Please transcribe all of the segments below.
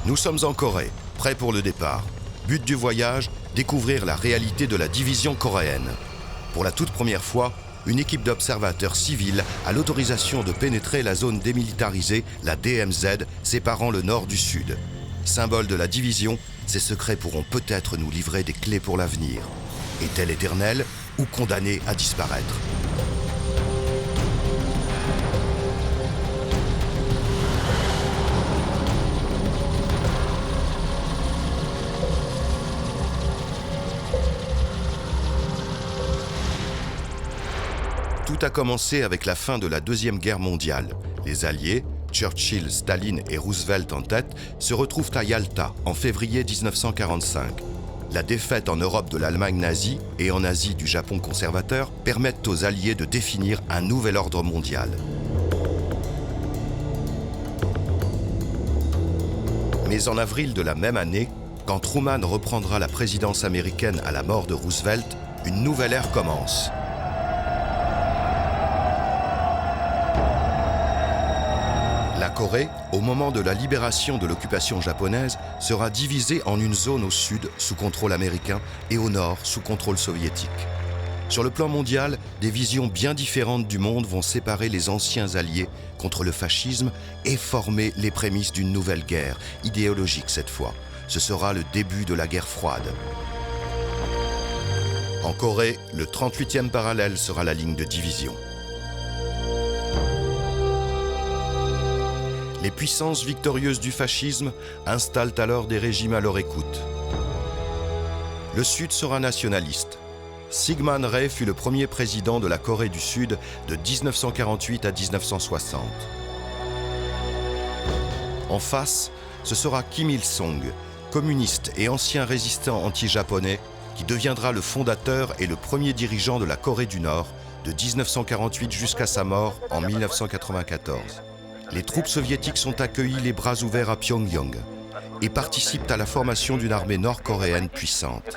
Nous sommes en Corée, prêts pour le départ. But du voyage, découvrir la réalité de la division coréenne. Pour la toute première fois, une équipe d'observateurs civils a l'autorisation de pénétrer la zone démilitarisée, la DMZ, séparant le nord du sud. Symbole de la division, ces secrets pourront peut-être nous livrer des clés pour l'avenir. Est-elle éternelle ou condamnée à disparaître ? Tout a commencé avec la fin de la Deuxième Guerre mondiale. Les Alliés, Churchill, Staline et Roosevelt en tête, se retrouvent à Yalta en février 1945. La défaite en Europe de l'Allemagne nazie et en Asie du Japon conservateur permettent aux Alliés de définir un nouvel ordre mondial. Mais en avril de la même année, quand Truman reprendra la présidence américaine à la mort de Roosevelt, une nouvelle ère commence. La Corée, au moment de la libération de l'occupation japonaise, sera divisée en une zone au sud, sous contrôle américain, et au nord, sous contrôle soviétique. Sur le plan mondial, des visions bien différentes du monde vont séparer les anciens alliés contre le fascisme et former les prémices d'une nouvelle guerre, idéologique cette fois. Ce sera le début de la guerre froide. En Corée, le 38e parallèle sera la ligne de division. Les puissances victorieuses du fascisme installent alors des régimes à leur écoute. Le Sud sera nationaliste. Syngman Rhee fut le premier président de la Corée du Sud de 1948 à 1960. En face, ce sera Kim Il-sung, communiste et ancien résistant anti-japonais, qui deviendra le fondateur et le premier dirigeant de la Corée du Nord de 1948 jusqu'à sa mort en 1994. Les troupes soviétiques sont accueillies les bras ouverts à Pyongyang et participent à la formation d'une armée nord-coréenne puissante.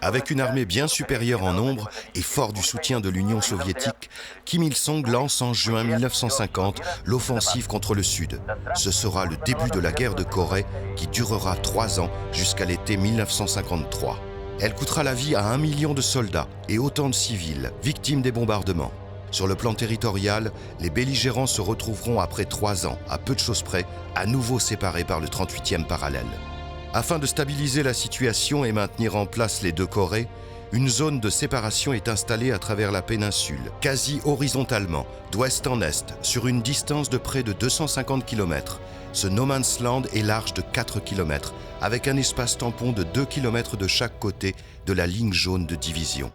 Avec une armée bien supérieure en nombre et fort du soutien de l'Union soviétique, Kim Il-sung lance en juin 1950 l'offensive contre le Sud. Ce sera le début de la guerre de Corée qui durera 3 ans jusqu'à l'été 1953. Elle coûtera la vie à 1 million de soldats et autant de civils, victimes des bombardements. Sur le plan territorial, les belligérants se retrouveront après 3 ans, à peu de choses près, à nouveau séparés par le 38e parallèle. Afin de stabiliser la situation et maintenir en place les deux Corées, une zone de séparation est installée à travers la péninsule, quasi horizontalement, d'ouest en est, sur une distance de près de 250 km. Ce no man's land est large de 4 km, avec un espace tampon de 2 km de chaque côté de la ligne jaune de division.